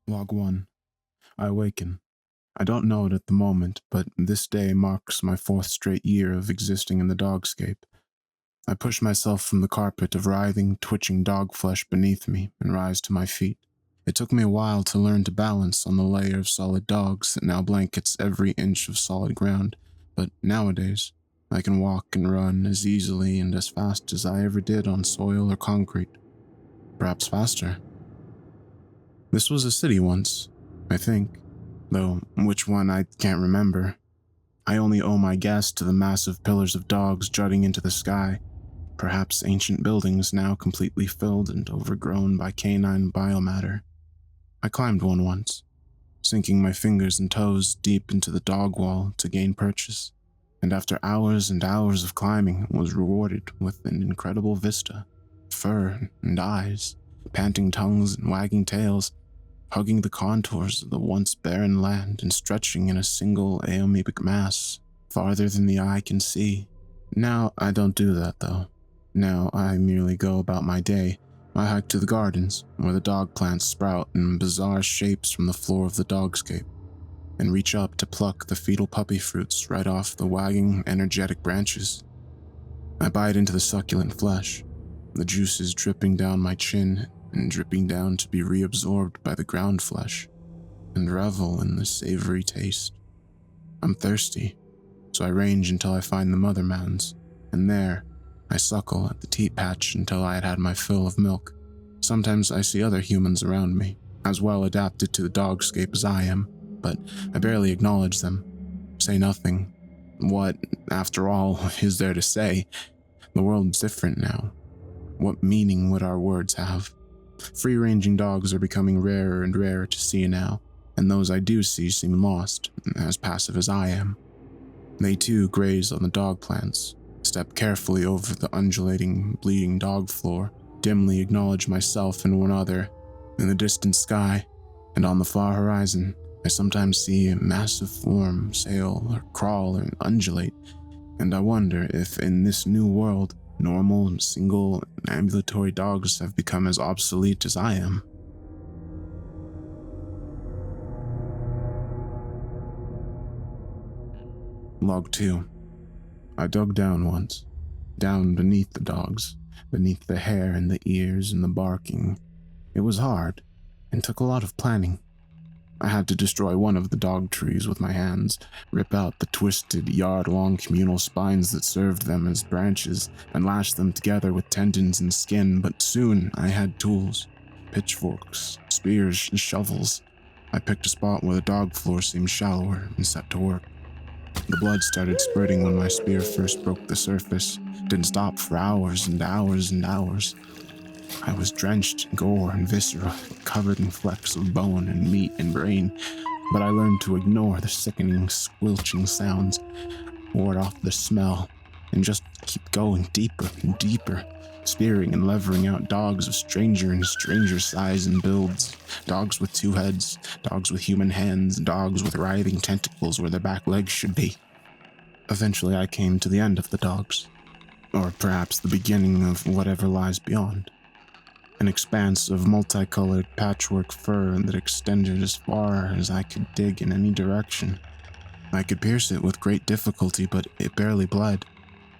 Log 1. I awaken. I don't know it at the moment, but this day marks my 4th straight year of existing in the Dogscape. I push myself from the carpet of writhing, twitching dog flesh beneath me and rise to my feet. It took me a while to learn to balance on the layer of solid dogs that now blankets every inch of solid ground, but nowadays, I can walk and run as easily and as fast as I ever did on soil or concrete. Perhaps faster. This was a city once, I think, though which one I can't remember. I only owe my guess to the massive pillars of dogs jutting into the sky, perhaps ancient buildings now completely filled and overgrown by canine biomatter. I climbed one once, sinking my fingers and toes deep into the dog wall to gain purchase, and after hours and hours of climbing was rewarded with an incredible vista, fur and eyes, panting tongues and wagging tails, hugging the contours of the once barren land and stretching in a single amoebic mass, farther than the eye can see. Now I don't do that, though. Now I merely go about my day. I hike to the gardens, where the dog plants sprout in bizarre shapes from the floor of the Dogscape, and reach up to pluck the fetal puppy fruits right off the wagging, energetic branches. I bite into the succulent flesh, the juices dripping down my chin and dripping down to be reabsorbed by the ground flesh, and revel in the savory taste. I'm thirsty, so I range until I find the mother mounds, and there, I suckle at the teat patch until I had had my fill of milk. Sometimes I see other humans around me, as well adapted to the Dogscape as I am, but I barely acknowledge them, say nothing. What, after all, is there to say? The world's different now. What meaning would our words have? Free-ranging dogs are becoming rarer and rarer to see now, and those I do see seem lost, as passive as I am. They too graze on the dog plants, step carefully over the undulating, bleeding dog floor, dimly acknowledge myself and one other in the distant sky, and on the far horizon, I sometimes see a massive form sail or crawl or undulate, and I wonder if in this new world, normal, single, ambulatory dogs have become as obsolete as I am. Log 2. I dug down once, down beneath the dogs, beneath the hair and the ears and the barking. It was hard, and took a lot of planning. I had to destroy one of the dog trees with my hands, rip out the twisted, yard-long communal spines that served them as branches, and lash them together with tendons and skin, but soon I had tools. Pitchforks, spears, and shovels. I picked a spot where the dog floor seemed shallower and set to work. The blood started spurting when my spear first broke the surface. Didn't stop for hours and hours and hours. I was drenched in gore and viscera, covered in flecks of bone and meat and brain, but I learned to ignore the sickening, squelching sounds, ward off the smell, and just keep going deeper and deeper, spearing and levering out dogs of stranger and stranger size and builds, dogs with 2 heads, dogs with human hands, dogs with writhing tentacles where their back legs should be. Eventually I came to the end of the dogs, or perhaps the beginning of whatever lies beyond. An expanse of multicolored patchwork fur that extended as far as I could dig in any direction. I could pierce it with great difficulty, but it barely bled,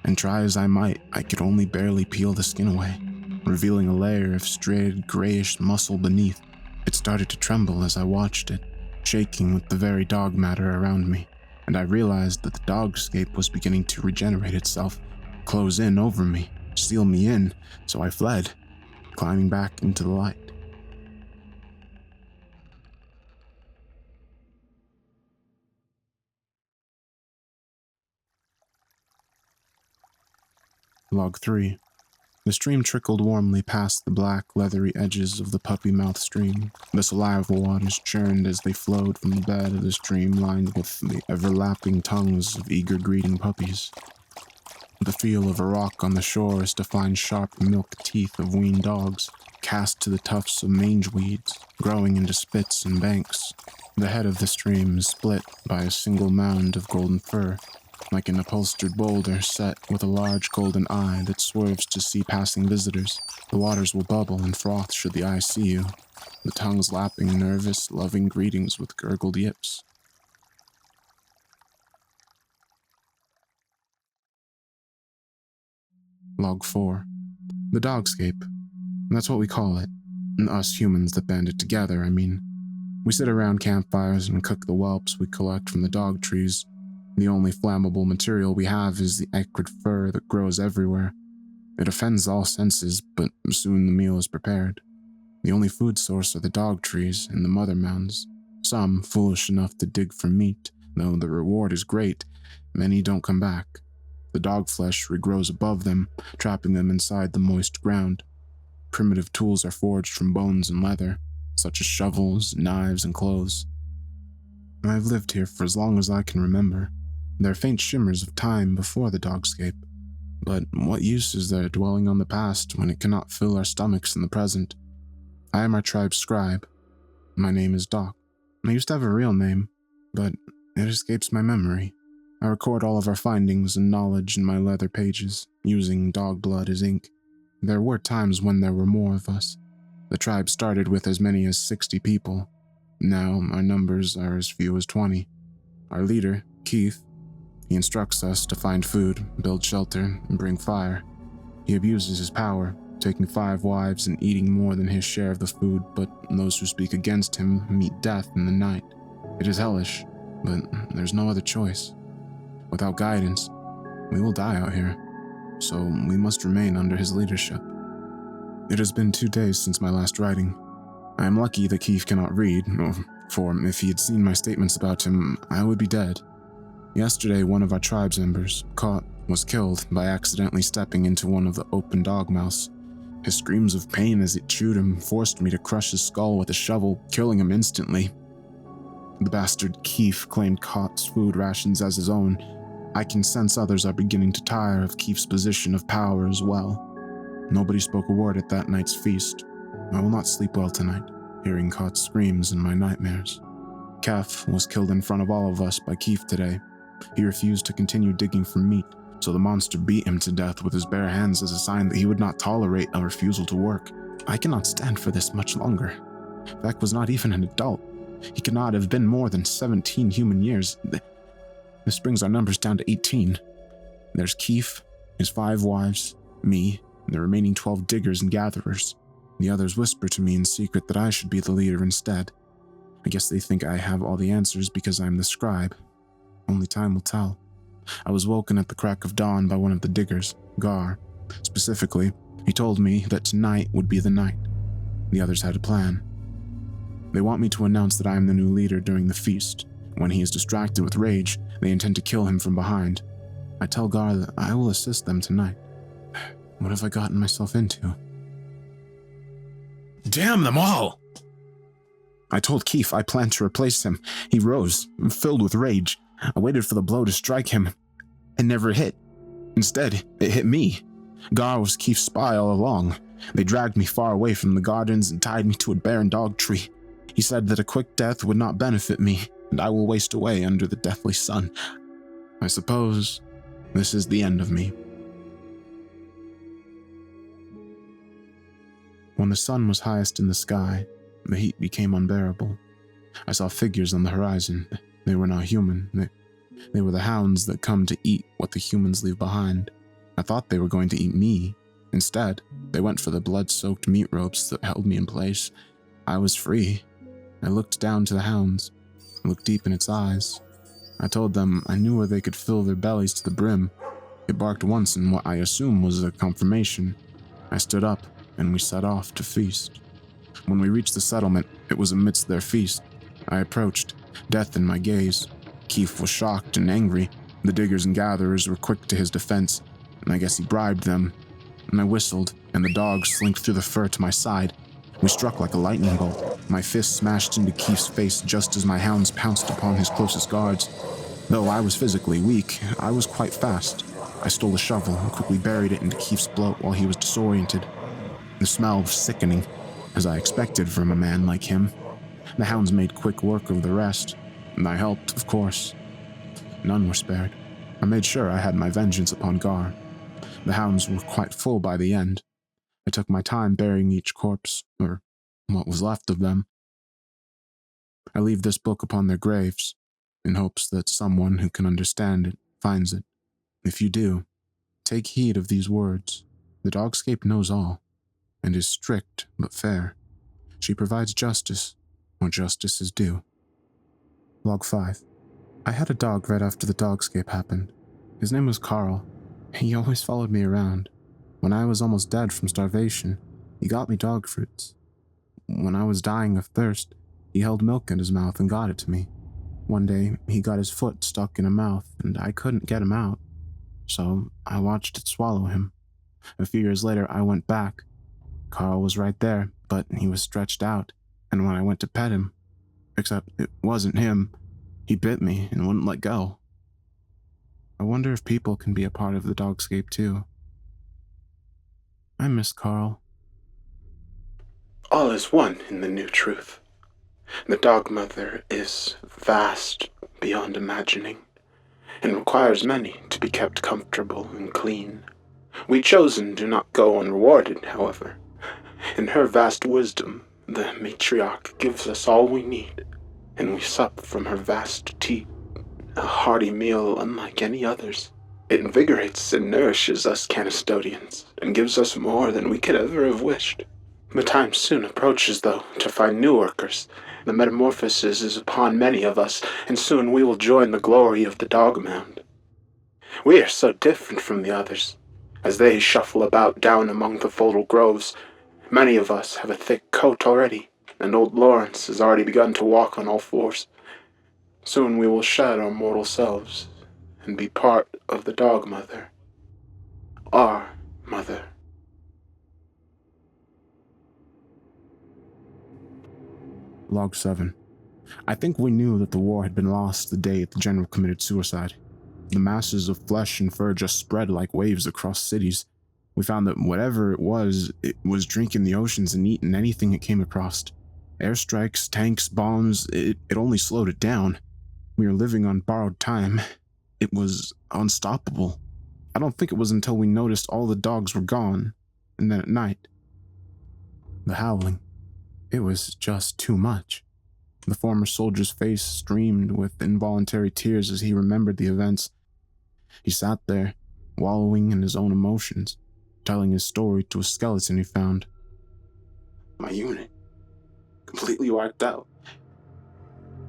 and try as I might, I could only barely peel the skin away, revealing a layer of striated grayish muscle beneath. It started to tremble as I watched it, shaking with the very dog matter around me, and I realized that the Dogscape was beginning to regenerate itself, close in over me, seal me in, so I fled, climbing back into the light. Log 3. The stream trickled warmly past the black, leathery edges of the puppy mouth stream. The saliva waters churned as they flowed from the bed of the stream lined with the ever-lapping tongues of eager greeting puppies. The feel of a rock on the shore is to find sharp milk teeth of weaned dogs, cast to the tufts of mange weeds, growing into spits and banks. The head of the stream is split by a single mound of golden fur, like an upholstered boulder set with a large golden eye that swerves to see passing visitors. The waters will bubble and froth should the eye see you, the tongues lapping nervous, loving greetings with gurgled yips. Log 4. The Dogscape. That's what we call it. Us humans that band it together, I mean. We sit around campfires and cook the whelps we collect from the dog trees. The only flammable material we have is the acrid fur that grows everywhere. It offends all senses, but soon the meal is prepared. The only food source are the dog trees and the mother mounds. Some foolish enough to dig for meat, though the reward is great. Many don't come back. The dog flesh regrows above them, trapping them inside the moist ground. Primitive tools are forged from bones and leather, such as shovels, knives, and clothes. I've lived here for as long as I can remember. There are faint shimmers of time before the Dogscape, but what use is there dwelling on the past when it cannot fill our stomachs in the present? I am our tribe's scribe. My name is Doc. I used to have a real name, but it escapes my memory. I record all of our findings and knowledge in my leather pages, using dog blood as ink. There were times when there were more of us. The tribe started with as many as 60 people. Now our numbers are as few as 20. Our leader, Keith, he instructs us to find food, build shelter, and bring fire. He abuses his power, taking 5 wives and eating more than his share of the food, but those who speak against him meet death in the night. It is hellish, but there's no other choice. Without guidance, we will die out here, so we must remain under his leadership. It has been 2 days since my last writing. I am lucky that Keith cannot read, for if he had seen my statements about him, I would be dead. Yesterday, one of our tribe's members, caught, was killed by accidentally stepping into one of the open dog mouths. His screams of pain as it chewed him forced me to crush his skull with a shovel, killing him instantly. The bastard Keith claimed Cott's food rations as his own. I can sense others are beginning to tire of Keith's position of power as well. Nobody spoke a word at that night's feast. I will not sleep well tonight, hearing Cott's screams in my nightmares. Kef was killed in front of all of us by Keith today. He refused to continue digging for meat, so the monster beat him to death with his bare hands as a sign that he would not tolerate a refusal to work. I cannot stand for this much longer. Beck was not even an adult. He could not have been more than 17 human years. This brings our numbers down to 18. There's Keith, his 5 wives, me, and the remaining 12 diggers and gatherers. The others whisper to me in secret that I should be the leader instead. I guess they think I have all the answers because I'm the scribe. Only time will tell. I was woken at the crack of dawn by one of the diggers, Gar. Specifically, he told me that tonight would be the night. The others had a plan. They want me to announce that I am the new leader during the feast. When he is distracted with rage, they intend to kill him from behind. I tell Gar that I will assist them tonight. What have I gotten myself into? Damn them all! I told Keith I planned to replace him. He rose, filled with rage. I waited for the blow to strike him. It never hit. Instead, it hit me. Gar was Keith's spy all along. They dragged me far away from the gardens and tied me to a barren dog tree. He said that a quick death would not benefit me, and I will waste away under the deathly sun. I suppose this is the end of me. When the sun was highest in the sky, the heat became unbearable. I saw figures on the horizon. They were not human. They were the hounds that come to eat what the humans leave behind. I thought they were going to eat me. Instead, they went for the blood-soaked meat ropes that held me in place. I was free. I looked down to the hounds, looked deep in its eyes. I told them I knew where they could fill their bellies to the brim. It barked once in what I assume was a confirmation. I stood up, and we set off to feast. When we reached the settlement, it was amidst their feast. I approached, death in my gaze. Keith was shocked and angry. The diggers and gatherers were quick to his defense, and I guess he bribed them. And I whistled, and the dog slinked through the fur to my side. We struck like a lightning bolt. My fist smashed into Keith's face just as my hounds pounced upon his closest guards. Though I was physically weak, I was quite fast. I stole a shovel and quickly buried it into Keith's bloat while he was disoriented. The smell was sickening, as I expected from a man like him. The hounds made quick work of the rest, and I helped, of course. None were spared. I made sure I had my vengeance upon Gar. The hounds were quite full by the end. I took my time burying each corpse, or what was left of them. I leave this book upon their graves, in hopes that someone who can understand it finds it. If you do, take heed of these words. The Dogscape knows all, and is strict but fair. She provides justice, where justice is due. Log 5. I had a dog right after the Dogscape happened. His name was Carl. He always followed me around. When I was almost dead from starvation, he got me dog fruits. When I was dying of thirst, he held milk in his mouth and got it to me. One day, he got his foot stuck in a mouth, and I couldn't get him out, so I watched it swallow him. A few years later, I went back. Carl was right there, but he was stretched out, and when I went to pet him, except it wasn't him, he bit me and wouldn't let go. I wonder if people can be a part of the Dogscape too. I miss Carl. All is one in the new truth. The Dog Mother is vast beyond imagining, and requires many to be kept comfortable and clean. We chosen do not go unrewarded, however. In her vast wisdom, the matriarch gives us all we need, and we sup from her vast teat, a hearty meal unlike any others. It invigorates and nourishes us Canistodians, and gives us more than we could ever have wished. The time soon approaches, though, to find new workers. The metamorphosis is upon many of us, and soon we will join the glory of the Dog Mound. We are so different from the others. As they shuffle about down among the foldal groves, many of us have a thick coat already, and old Lawrence has already begun to walk on all fours. Soon we will shed our mortal selves, and be part of the Dog Mother. Our mother. Log 7. I think we knew that the war had been lost the day the general committed suicide. The masses of flesh and fur just spread like waves across cities. We found that whatever it was drinking the oceans and eating anything it came across. Airstrikes, tanks, bombs, it only slowed it down. We were living on borrowed time. It was unstoppable. I don't think it was until we noticed all the dogs were gone, and then at night, the howling. It was just too much. The former soldier's face streamed with involuntary tears as he remembered the events. He sat there, wallowing in his own emotions, telling his story to a skeleton he found. My unit, completely wiped out.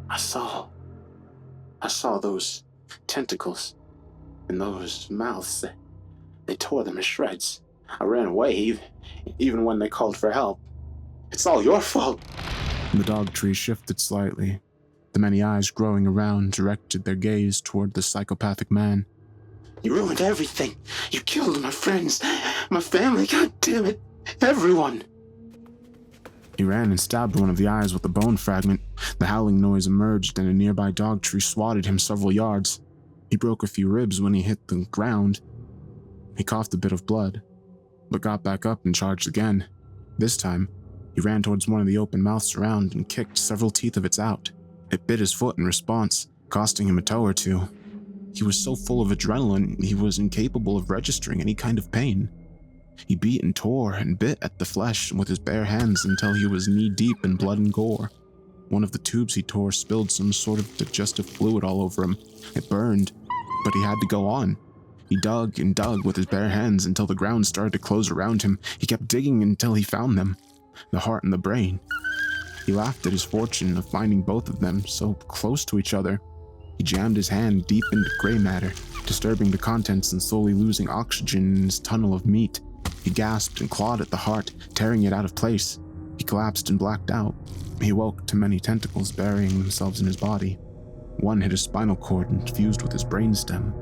I saw those tentacles and those mouths. They tore them to shreds. I ran away, even when they called for help. It's all your fault. The dog tree shifted slightly. The many eyes growing around directed their gaze toward the psychopathic man. You ruined everything. You killed my friends, my family, god damn it, everyone. He ran and stabbed one of the eyes with a bone fragment. The howling noise emerged and a nearby dog tree swatted him several yards. He broke a few ribs when he hit the ground. He coughed a bit of blood, but got back up and charged again. This time, he ran towards one of the open mouths around and kicked several teeth of its out. It bit his foot in response, costing him a toe or two. He was so full of adrenaline, he was incapable of registering any kind of pain. He beat and tore and bit at the flesh with his bare hands until he was knee-deep in blood and gore. One of the tubes he tore spilled some sort of digestive fluid all over him. It burned, but he had to go on. He dug and dug with his bare hands until the ground started to close around him. He kept digging until he found them. The heart and the brain. He laughed at his fortune of finding both of them so close to each other. He jammed his hand deep into gray matter, disturbing the contents and slowly losing oxygen in his tunnel of meat. He gasped and clawed at the heart, tearing it out of place. He collapsed and blacked out. He woke to many tentacles burying themselves in his body. One hit his spinal cord and fused with his brainstem.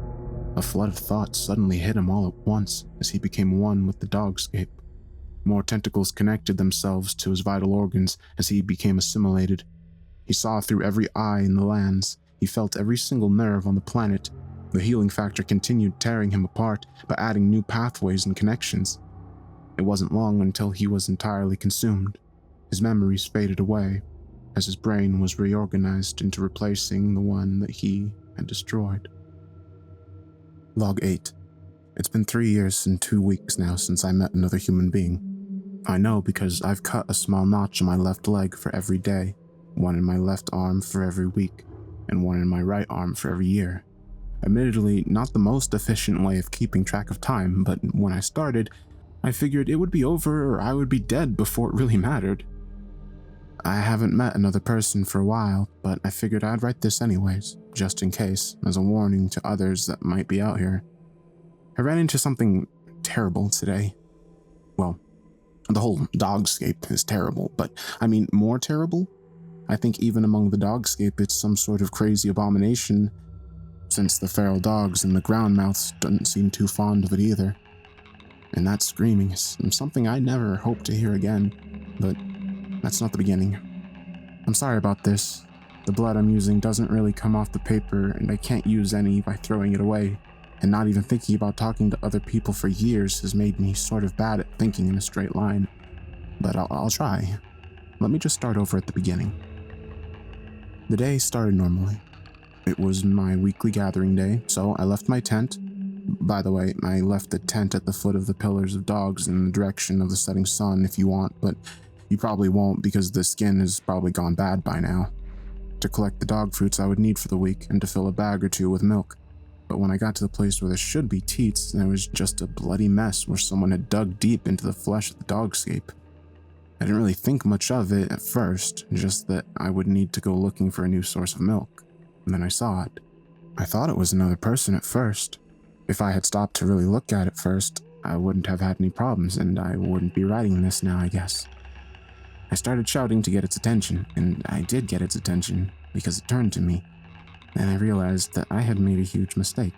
A flood of thoughts suddenly hit him all at once as he became one with the Dogscape. More tentacles connected themselves to his vital organs as he became assimilated. He saw through every eye in the lands. He felt every single nerve on the planet. The healing factor continued tearing him apart, but adding new pathways and connections. It wasn't long until he was entirely consumed. His memories faded away, as his brain was reorganized into replacing the one that he had destroyed. Log 8. It's been 3 years and 2 weeks now since I met another human being. I know because I've cut a small notch in my left leg for every day, one in my left arm for every week, and one in my right arm for every year. Admittedly, not the most efficient way of keeping track of time, but when I started, I figured it would be over or I would be dead before it really mattered. I haven't met another person for a while, but I figured I'd write this anyways, just in case, as a warning to others that might be out here. I ran into something terrible today. Well, the whole Dogscape is terrible, but I mean more terrible? I think even among the Dogscape it's some sort of crazy abomination, since the feral dogs and the ground mouths don't seem too fond of it either. And that screaming is something I never hope to hear again, but that's not the beginning. I'm sorry about this. The blood I'm using doesn't really come off the paper, and I can't use any by throwing it away. And not even thinking about talking to other people for years has made me sort of bad at thinking in a straight line. But I'll try. Let me just start over at the beginning. The day started normally. It was my weekly gathering day, so I left my tent. By the way, I left the tent at the foot of the pillars of dogs in the direction of the setting sun if you want, but you probably won't because the skin has probably gone bad by now. To collect the dog fruits I would need for the week and to fill a bag or two with milk. But when I got to the place where there should be teats, there was just a bloody mess where someone had dug deep into the flesh of the Dogscape. I didn't really think much of it at first, just that I would need to go looking for a new source of milk. And then I saw it. I thought it was another person at first. If I had stopped to really look at it first, I wouldn't have had any problems, and I wouldn't be writing this now, I guess. I started shouting to get its attention, and I did get its attention, because it turned to me. Then I realized that I had made a huge mistake.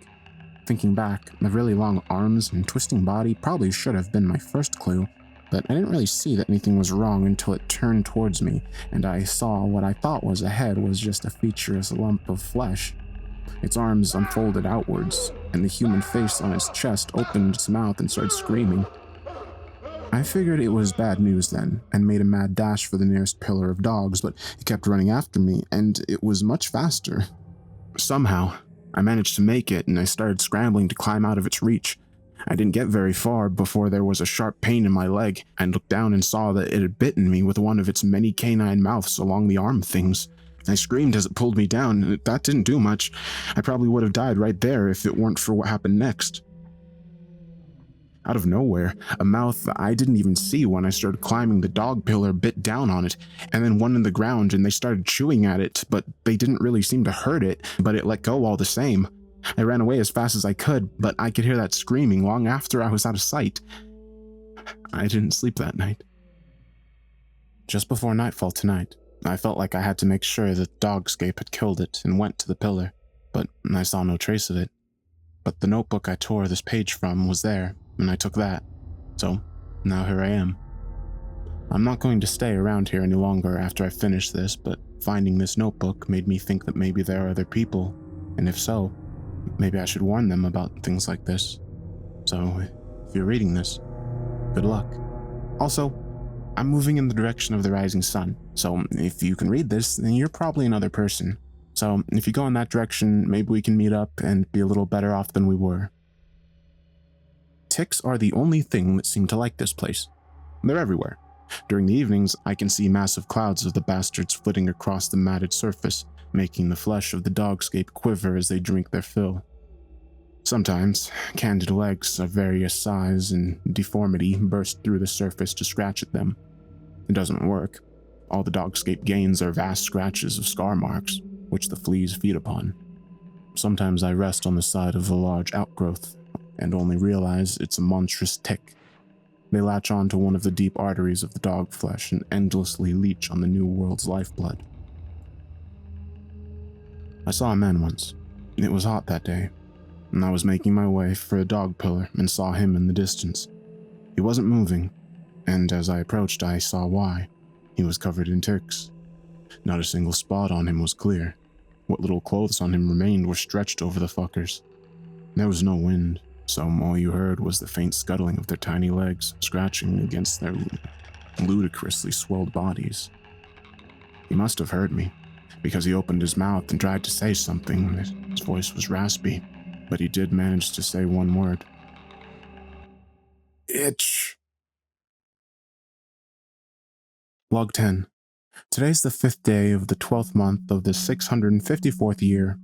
Thinking back, the really long arms and twisting body probably should have been my first clue, but I didn't really see that anything was wrong until it turned towards me, and I saw what I thought was a head was just a featureless lump of flesh. Its arms unfolded outwards, and the human face on its chest opened its mouth and started screaming. I figured it was bad news then, and made a mad dash for the nearest pillar of dogs, but it kept running after me, and it was much faster. Somehow, I managed to make it, and I started scrambling to climb out of its reach. I didn't get very far before there was a sharp pain in my leg, and looked down and saw that it had bitten me with one of its many canine mouths along the arm things. I screamed as it pulled me down, and that didn't do much. I probably would have died right there if it weren't for what happened next. Out of nowhere, a mouth I didn't even see when I started climbing the dog pillar bit down on it, and then one in the ground, and they started chewing at it, but they didn't really seem to hurt it, but it let go all the same. I ran away as fast as I could, but I could hear that screaming long after I was out of sight. I didn't sleep that night. Just before nightfall tonight, I felt like I had to make sure that Dogscape had killed it and went to the pillar, but I saw no trace of it. But the notebook I tore this page from was there, and I took that. So, now here I am. I'm not going to stay around here any longer after I finish this, but finding this notebook made me think that maybe there are other people, and if so, maybe I should warn them about things like this. So, if you're reading this, good luck. Also, I'm moving in the direction of the rising sun, so if you can read this, then you're probably another person. So, if you go in that direction, maybe we can meet up and be a little better off than we were. Ticks are the only thing that seem to like this place. They're everywhere. During the evenings, I can see massive clouds of the bastards flitting across the matted surface, making the flesh of the Dogscape quiver as they drink their fill. Sometimes, candid legs of various size and deformity burst through the surface to scratch at them. It doesn't work. All the Dogscape gains are vast scratches of scar marks, which the fleas feed upon. Sometimes I rest on the side of a large outgrowth, and only realize it's a monstrous tick. They latch onto one of the deep arteries of the dog flesh and endlessly leech on the new world's lifeblood. I saw a man once. It was hot that day, and I was making my way for a dog pillar and saw him in the distance. He wasn't moving, and as I approached I saw why. He was covered in ticks. Not a single spot on him was clear. What little clothes on him remained were stretched over the fuckers. There was no wind, so all you heard was the faint scuttling of their tiny legs scratching against their ludicrously swelled bodies. He must have heard me, because he opened his mouth and tried to say something. His voice was raspy, but he did manage to say one word. Itch. Log 10. Today's the 5th day of the 12th month of the 654th year.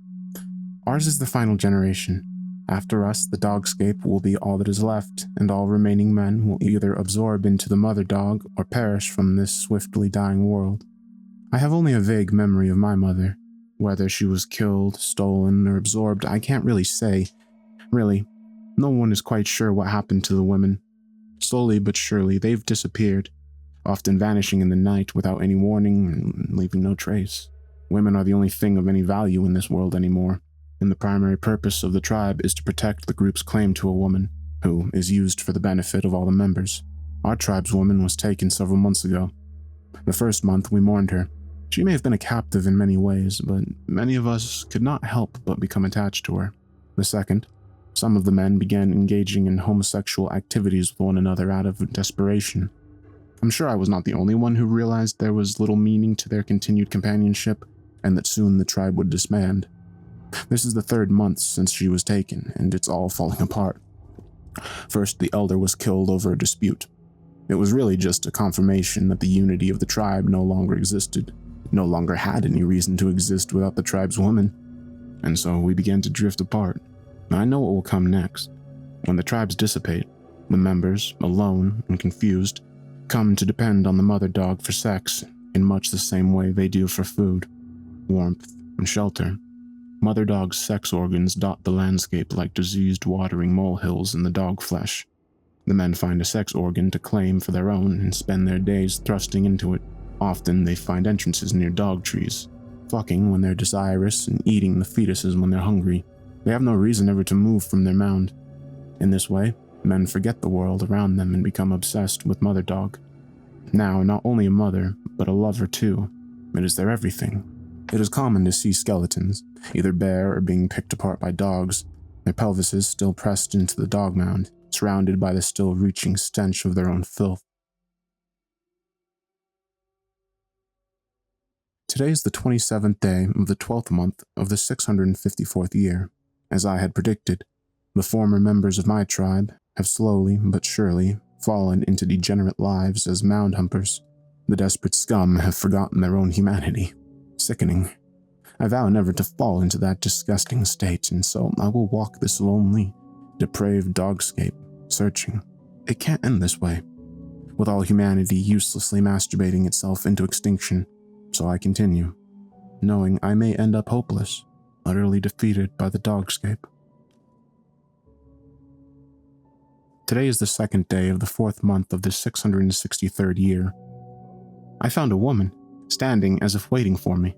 Ours is the final generation. After us, the Dogscape will be all that is left, and all remaining men will either absorb into the mother dog or perish from this swiftly dying world. I have only a vague memory of my mother. Whether she was killed, stolen, or absorbed, I can't really say. Really, no one is quite sure what happened to the women. Slowly but surely, they've disappeared, often vanishing in the night without any warning and leaving no trace. Women are the only thing of any value in this world anymore, and the primary purpose of the tribe is to protect the group's claim to a woman, who is used for the benefit of all the members. Our tribe's woman was taken several months ago. The first month, we mourned her. She may have been a captive in many ways, but many of us could not help but become attached to her. The second, some of the men began engaging in homosexual activities with one another out of desperation. I'm sure I was not the only one who realized there was little meaning to their continued companionship, and that soon the tribe would disband. This is the 3rd month since she was taken, and it's all falling apart. First, the elder was killed over a dispute. It was really just a confirmation that the unity of the tribe no longer existed, no longer had any reason to exist without the tribe's woman, and so we began to drift apart. I know what will come next. When the tribes dissipate, the members, alone and confused, come to depend on the mother dog for sex in much the same way they do for food, warmth, and shelter. Mother dog's sex organs dot the landscape like diseased watering molehills in the dog flesh. The men find a sex organ to claim for their own and spend their days thrusting into it. Often they find entrances near dog trees, fucking when they're desirous and eating the fetuses when they're hungry. They have no reason ever to move from their mound. In this way, men forget the world around them and become obsessed with mother dog. Now, not only a mother, but a lover too. It is their everything. It is common to see skeletons, either bare or being picked apart by dogs, their pelvises still pressed into the dog mound, surrounded by the still reaching stench of their own filth. Today is the 27th day of the 12th month of the 654th year. As I had predicted, the former members of my tribe have slowly but surely fallen into degenerate lives as mound humpers. The desperate scum have forgotten their own humanity. Sickening. I vow never to fall into that disgusting state, and so I will walk this lonely, depraved dogscape, searching. It can't end this way, with all humanity uselessly masturbating itself into extinction. So I continue, knowing I may end up hopeless, utterly defeated by the Dogscape. Today is the 2nd day of the 4th month of the 663rd year. I found a woman, standing as if waiting for me,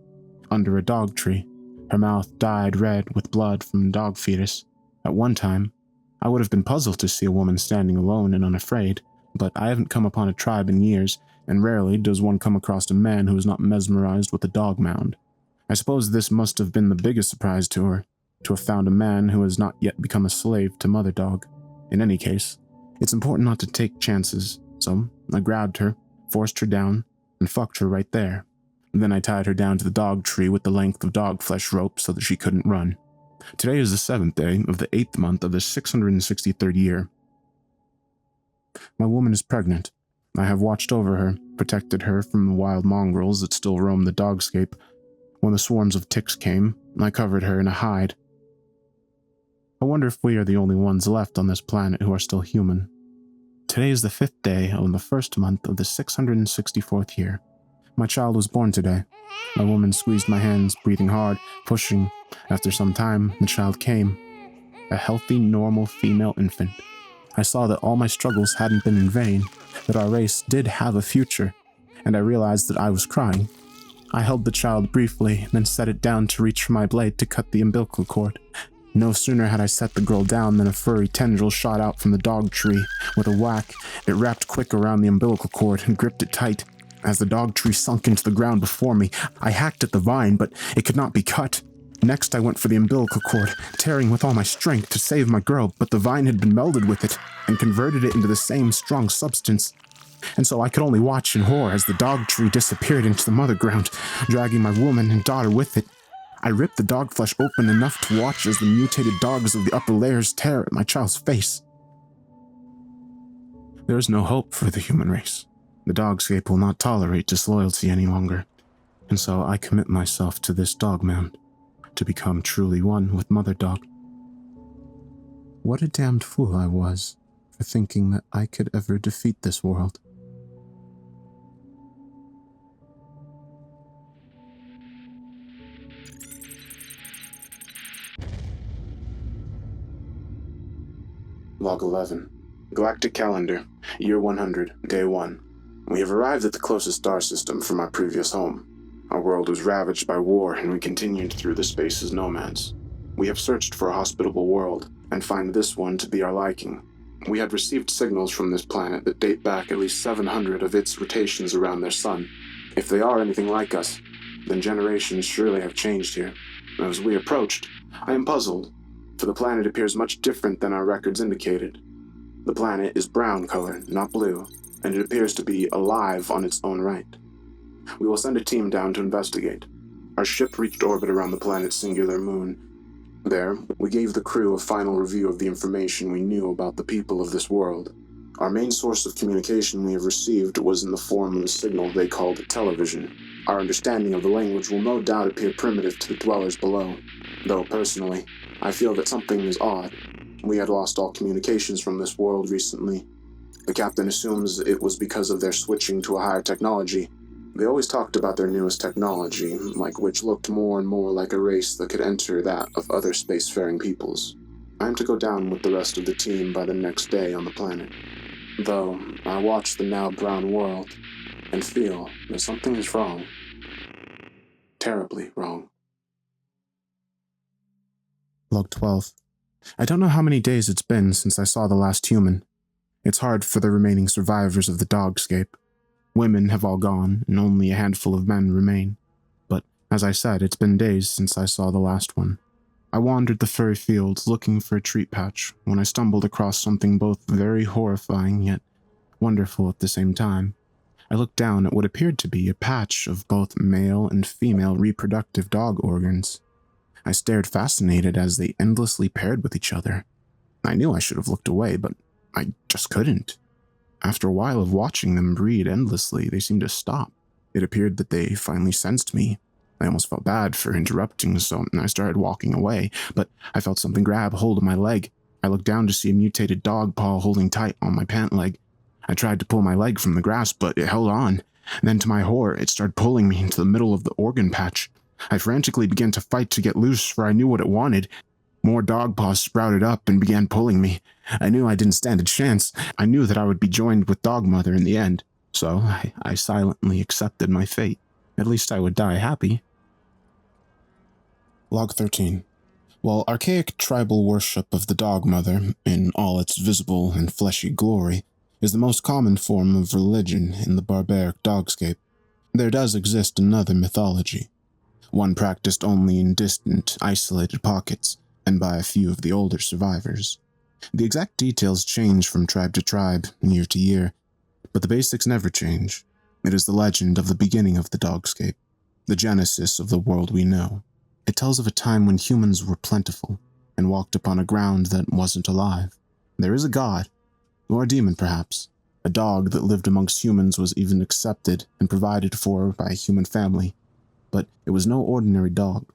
under a dog tree, her mouth dyed red with blood from dog fetus. At one time, I would have been puzzled to see a woman standing alone and unafraid, but I haven't come upon a tribe in years, and rarely does one come across a man who is not mesmerized with a dog mound. I suppose this must have been the biggest surprise to her, to have found a man who has not yet become a slave to mother dog. In any case, it's important not to take chances, so I grabbed her, forced her down, and fucked her right there. Then I tied her down to the dog tree with the length of dog flesh rope so that she couldn't run. Today is the 7th day of the 8th month of the 663rd year. My woman is pregnant. I have watched over her, protected her from the wild mongrels that still roam the dogscape. When the swarms of ticks came, I covered her in a hide. I wonder if we are the only ones left on this planet who are still human. Today is the 5th day of the 1st month of the 664th year. My child was born today. My woman squeezed my hands, breathing hard, pushing. After some time, the child came. A healthy, normal female infant. I saw that all my struggles hadn't been in vain, that our race did have a future, and I realized that I was crying. I held the child briefly, then set it down to reach for my blade to cut the umbilical cord. No sooner had I set the girl down than a furry tendril shot out from the dog tree. With a whack, it wrapped quick around the umbilical cord and gripped it tight. As the dog tree sunk into the ground before me, I hacked at the vine, but it could not be cut. Next, I went for the umbilical cord, tearing with all my strength to save my girl, but the vine had been melded with it and converted it into the same strong substance. And so I could only watch in horror as the dog tree disappeared into the mother ground, dragging my woman and daughter with it. I ripped the dog flesh open enough to watch as the mutated dogs of the upper layers tear at my child's face. There is no hope for the human race. The Dogscape will not tolerate disloyalty any longer, and so I commit myself to this dog mound, to become truly one with Mother Dog. What a damned fool I was for thinking that I could ever defeat this world. Log 11. Galactic Calendar, Year 100, Day 1. We have arrived at the closest star system from our previous home. Our world was ravaged by war, and we continued through the space as nomads. We have searched for a hospitable world, and find this one to be our liking. We had received signals from this planet that date back at least 700 of its rotations around their sun. If they are anything like us, then generations surely have changed here. As we approached, I am puzzled, for the planet appears much different than our records indicated. The planet is brown color, not blue, and it appears to be alive on its own right. We will send a team down to investigate. Our ship reached orbit around the planet's singular moon. There, we gave the crew a final review of the information we knew about the people of this world. Our main source of communication we have received was in the form of a signal they called television. Our understanding of the language will no doubt appear primitive to the dwellers below, though personally, I feel that something is odd. We had lost all communications from this world recently. The captain assumes it was because of their switching to a higher technology. They always talked about their newest technology, which looked more and more like a race that could enter that of other spacefaring peoples. I am to go down with the rest of the team by the next day on the planet. Though, I watch the now brown world and feel that something is wrong. Terribly wrong. Log 12. I don't know how many days it's been since I saw the last human. It's hard for the remaining survivors of the Dogscape. Women have all gone, and only a handful of men remain. But, as I said, it's been days since I saw the last one. I wandered the furry fields looking for a treat patch when I stumbled across something both very horrifying yet wonderful at the same time. I looked down at what appeared to be a patch of both male and female reproductive dog organs. I stared fascinated as they endlessly paired with each other. I knew I should have looked away, but I just couldn't. After a while of watching them breed endlessly, they seemed to stop. It appeared that they finally sensed me. I almost felt bad for interrupting, so I started walking away, but I felt something grab hold of my leg. I looked down to see a mutated dog paw holding tight on my pant leg. I tried to pull my leg from the grasp, but it held on. Then, to my horror, it started pulling me into the middle of the organ patch. I frantically began to fight to get loose, for I knew what it wanted. More dog paws sprouted up and began pulling me. I knew I didn't stand a chance. I knew that I would be joined with Dog Mother in the end, so I silently accepted my fate. At least I would die happy. Log 13. While archaic tribal worship of the Dog Mother, in all its visible and fleshy glory, is the most common form of religion in the barbaric Dogscape, there does exist another mythology, one practiced only in distant, isolated pockets, and by a few of the older survivors. The exact details change from tribe to tribe, year to year, but the basics never change. It is the legend of the beginning of the Dogscape, the genesis of the world we know. It tells of a time when humans were plentiful, and walked upon a ground that wasn't alive. There is a god, or a demon perhaps. A dog that lived amongst humans was even accepted and provided for by a human family, but it was no ordinary dog.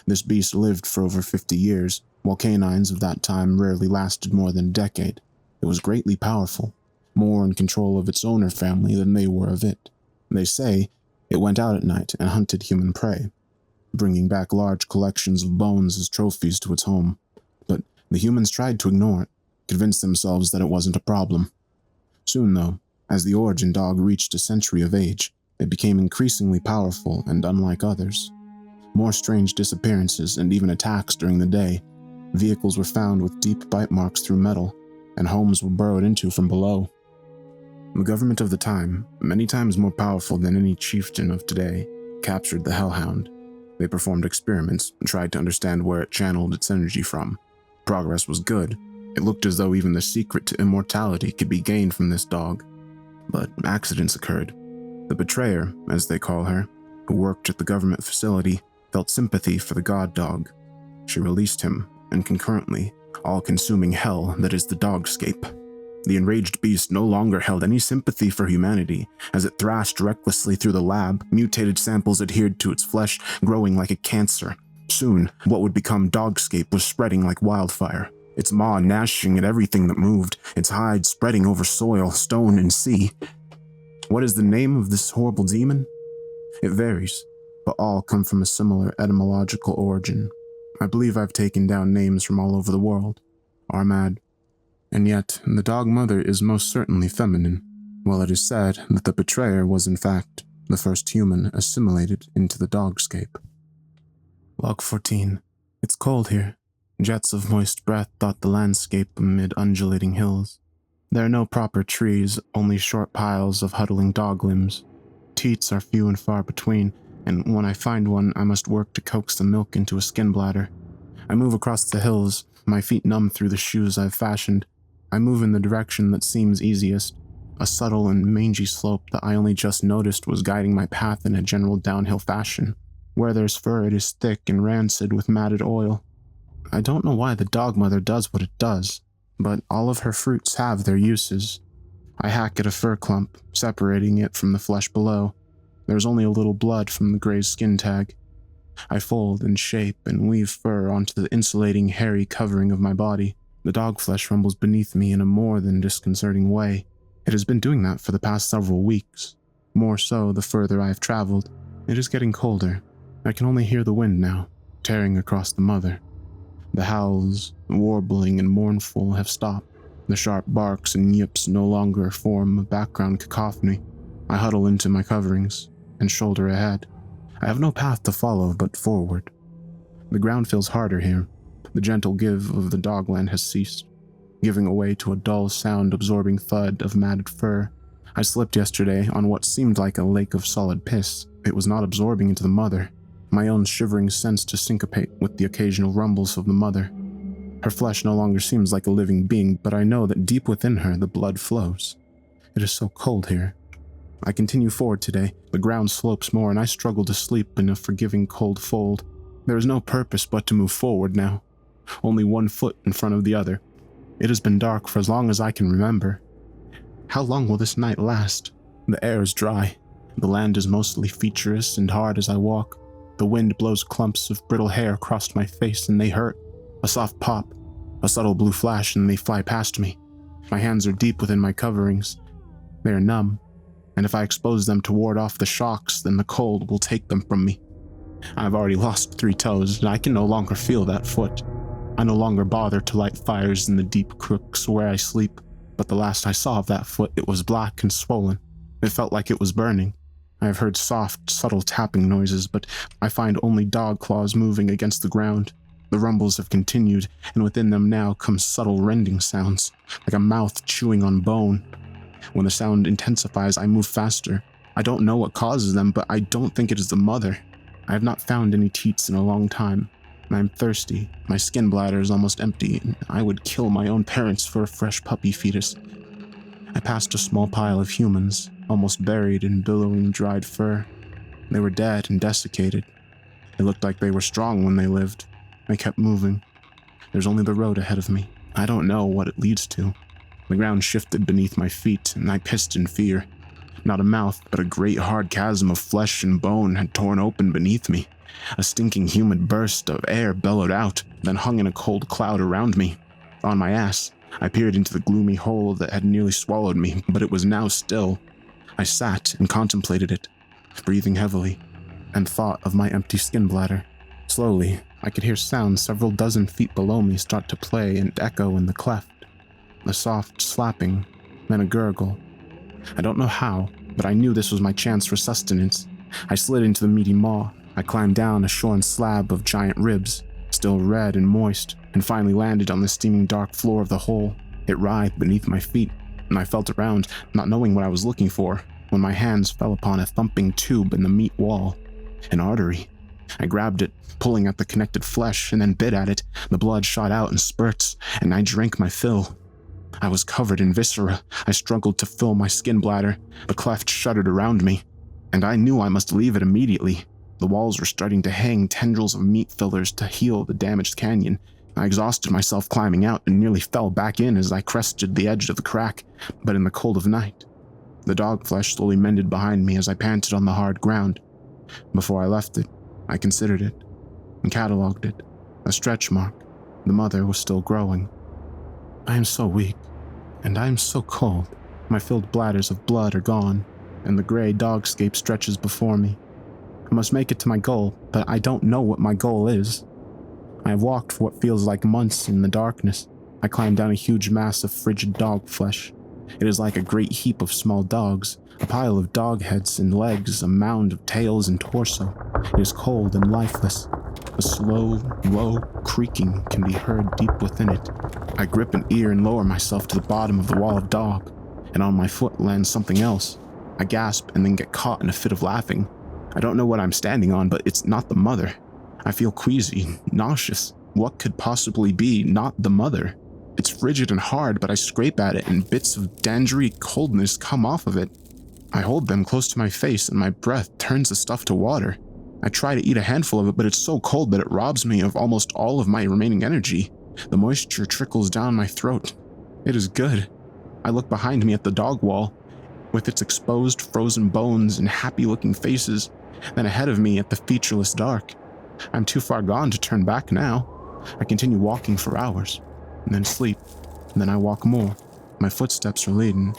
This beast lived for over 50 years, while canines of that time rarely lasted more than a decade. It was greatly powerful, more in control of its owner family than they were of it. They say it went out at night and hunted human prey, bringing back large collections of bones as trophies to its home. But the humans tried to ignore it, convinced themselves that it wasn't a problem. Soon, though, as the origin dog reached a century of age, it became increasingly powerful and unlike others. More strange disappearances and even attacks during the day. Vehicles were found with deep bite marks through metal, and homes were burrowed into from below. The government of the time, many times more powerful than any chieftain of today, captured the Hellhound. They performed experiments and tried to understand where it channeled its energy from. Progress was good. It looked as though even the secret to immortality could be gained from this dog. But accidents occurred. The betrayer, as they call her, who worked at the government facility, felt sympathy for the god dog. She released him, and concurrently, all-consuming hell that is the Dogscape. The enraged beast no longer held any sympathy for humanity, as it thrashed recklessly through the lab. Mutated samples adhered to its flesh, growing like a cancer. Soon, what would become Dogscape was spreading like wildfire, its maw gnashing at everything that moved, its hide spreading over soil, stone, and sea. What is the name of this horrible demon? It varies, but all come from a similar etymological origin. I believe I've taken down names from all over the world. Armad. And yet, the dog mother is most certainly feminine. Well, it is said that the betrayer was in fact the first human assimilated into the Dogscape. Log 14. It's cold here. Jets of moist breath dot the landscape amid undulating hills. There are no proper trees, only short piles of huddling dog limbs. Teats are few and far between, and when I find one, I must work to coax the milk into a skin bladder. I move across the hills, my feet numb through the shoes I've fashioned. I move in the direction that seems easiest, a subtle and mangy slope that I only just noticed was guiding my path in a general downhill fashion. Where there's fur, it is thick and rancid with matted oil. I don't know why the dog mother does what it does, but all of her fruits have their uses. I hack at a fur clump, separating it from the flesh below. There's only a little blood from the grazed skin tag. I fold and shape and weave fur onto the insulating, hairy covering of my body. The dog flesh rumbles beneath me in a more than disconcerting way. It has been doing that for the past several weeks. More so the further I have traveled. It is getting colder. I can only hear the wind now, tearing across the mother. The howls, warbling and mournful, have stopped. The sharp barks and yips no longer form a background cacophony. I huddle into my coverings and shoulder ahead. I have no path to follow but forward. The ground feels harder here. The gentle give of the dogland has ceased, giving way to a dull sound-absorbing thud of matted fur. I slipped yesterday on what seemed like a lake of solid piss. It was not absorbing into the mother. My own shivering sense to syncopate with the occasional rumbles of the mother. Her flesh no longer seems like a living being, but I know that deep within her the blood flows. It is so cold here. I continue forward today. The ground slopes more, and I struggle to sleep in a forgiving cold fold. There is no purpose but to move forward now. Only one foot in front of the other. It has been dark for as long as I can remember. How long will this night last? The air is dry. The land is mostly featureless and hard as I walk. The wind blows clumps of brittle hair across my face and they hurt. A soft pop, a subtle blue flash, and they fly past me. My hands are deep within my coverings. They are numb, and if I expose them to ward off the shocks, then the cold will take them from me. I've already lost 3 toes, and I can no longer feel that foot. I no longer bother to light fires in the deep crooks where I sleep, but the last I saw of that foot, it was black and swollen. It felt like it was burning. I have heard soft, subtle tapping noises, but I find only dog claws moving against the ground. The rumbles have continued, and within them now come subtle rending sounds, like a mouth chewing on bone. When the sound intensifies, I move faster. I don't know what causes them, but I don't think it is the mother. I have not found any teats in a long time. I am thirsty. My skin bladder is almost empty, and I would kill my own parents for a fresh puppy fetus. I passed a small pile of humans, almost buried in billowing dried fur. They were dead and desiccated. It looked like they were strong when they lived. I kept moving. There's only the road ahead of me. I don't know what it leads to. The ground shifted beneath my feet, and I pissed in fear. Not a mouth, but a great hard chasm of flesh and bone had torn open beneath me. A stinking humid burst of air bellowed out, then hung in a cold cloud around me. On my ass, I peered into the gloomy hole that had nearly swallowed me, but it was now still. I sat and contemplated it, breathing heavily, and thought of my empty skin bladder. Slowly, I could hear sounds several dozen feet below me start to play and echo in the cleft. A soft slapping, then a gurgle. I don't know how, but I knew this was my chance for sustenance. I slid into the meaty maw. I climbed down a shorn slab of giant ribs, still red and moist, and finally landed on the steaming dark floor of the hole. It writhed beneath my feet, and I felt around, not knowing what I was looking for, when my hands fell upon a thumping tube in the meat wall. An artery. I grabbed it, pulling at the connected flesh, and then bit at it. The blood shot out in spurts, and I drank my fill. I was covered in viscera. I struggled to fill my skin bladder. The cleft shuddered around me, and I knew I must leave it immediately. The walls were starting to hang tendrils of meat fillers to heal the damaged canyon. I exhausted myself climbing out and nearly fell back in as I crested the edge of the crack, but in the cold of night. The dog flesh slowly mended behind me as I panted on the hard ground. Before I left it, I considered it and catalogued it. A stretch mark. The mother was still growing. I am so weak, and I am so cold. My filled bladders of blood are gone, and the gray dogscape stretches before me. I must make it to my goal, but I don't know what my goal is. I have walked for what feels like months in the darkness. I climb down a huge mass of frigid dog flesh. It is like a great heap of small dogs, a pile of dog heads and legs, a mound of tails and torso. It is cold and lifeless. A slow, low creaking can be heard deep within it. I grip an ear and lower myself to the bottom of the wall of dog, and on my foot lands something else. I gasp and then get caught in a fit of laughing. I don't know what I'm standing on, but it's not the mother. I feel queasy, nauseous. What could possibly be not the mother? It's frigid and hard, but I scrape at it and bits of dangery coldness come off of it. I hold them close to my face and my breath turns the stuff to water. I try to eat a handful of it, but it's so cold that it robs me of almost all of my remaining energy. The moisture trickles down my throat. It is good. I look behind me at the dog wall, with its exposed frozen bones and happy-looking faces, then ahead of me at the featureless dark. I'm too far gone to turn back now. I continue walking for hours, and then sleep, and then I walk more. My footsteps are laden.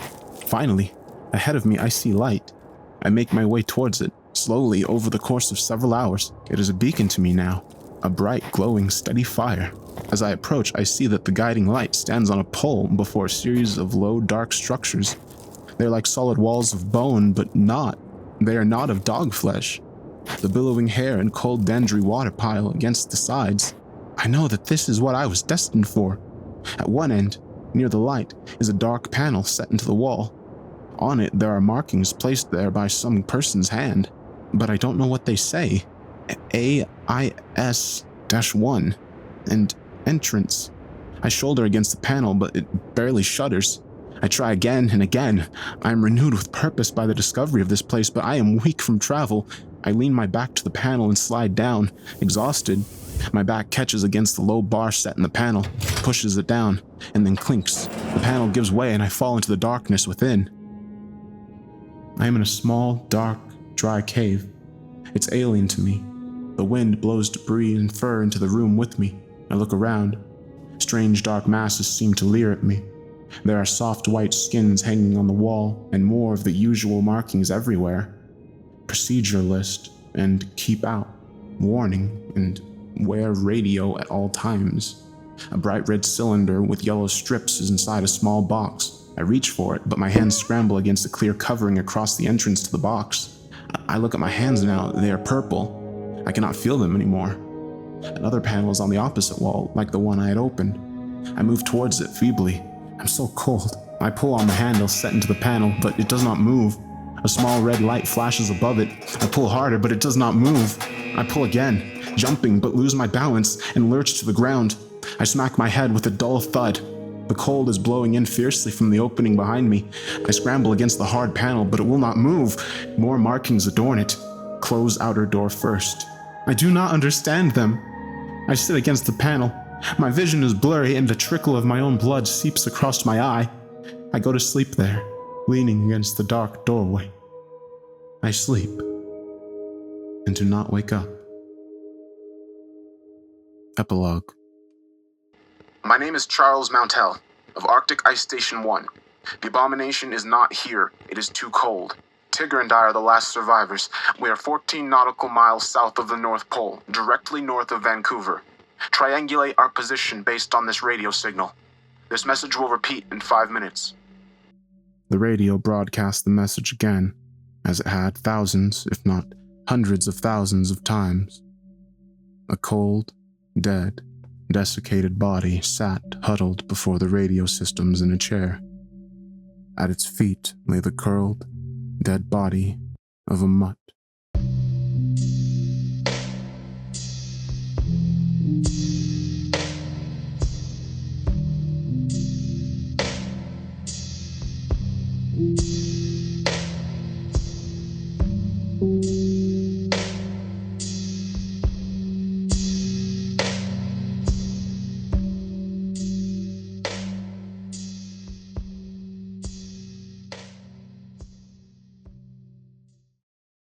Finally, ahead of me I see light. I make my way towards it, slowly over the course of several hours. It is a beacon to me now, a bright, glowing, steady fire. As I approach, I see that the guiding light stands on a pole before a series of low, dark structures. They're like solid walls of bone, but not. They are not of dog flesh. The billowing hair and cold dangery water pile against the sides. I know that this is what I was destined for. At one end, near the light, is a dark panel set into the wall. On it, there are markings placed there by some person's hand, but I don't know what they say. AIS-1 and entrance. I shoulder against the panel, but it barely shudders. I try again and again. I am renewed with purpose by the discovery of this place, but I am weak from travel. I lean my back to the panel and slide down, exhausted. My back catches against the low bar set in the panel, pushes it down, and then clinks. The panel gives way and I fall into the darkness within. I am in a small, dark, dry cave. It's alien to me. The wind blows debris and fur into the room with me. I look around. Strange dark masses seem to leer at me. There are soft white skins hanging on the wall, and more of the usual markings everywhere. Procedure list, and keep out, warning, and wear radio at all times. A bright red cylinder with yellow strips is inside a small box. I reach for it, but my hands scramble against the clear covering across the entrance to the box. I look at my hands now, they are purple. I cannot feel them anymore. Another panel is on the opposite wall, like the one I had opened. I move towards it feebly. I'm so cold. I pull on the handle set into the panel, but it does not move. A small red light flashes above it. I pull harder, but it does not move. I pull again, jumping but lose my balance and lurch to the ground. I smack my head with a dull thud. The cold is blowing in fiercely from the opening behind me. I scramble against the hard panel, but it will not move. More markings adorn it. Close outer door first. I do not understand them. I sit against the panel. My vision is blurry and a trickle of my own blood seeps across my eye. I go to sleep there, leaning against the dark doorway. I sleep and do not wake up. Epilogue. My name is Charles Mountell, of Arctic Ice Station 1. The abomination is not here. It is too cold. Tigger and I are the last survivors. We are 14 nautical miles south of the North Pole, directly north of Vancouver. Triangulate our position based on this radio signal. This message will repeat in 5 minutes. The radio broadcast the message again, as it had thousands, if not hundreds of thousands of times. A cold, dead, desiccated body sat huddled before the radio systems in a chair. At its feet lay the curled, dead body of a mutt.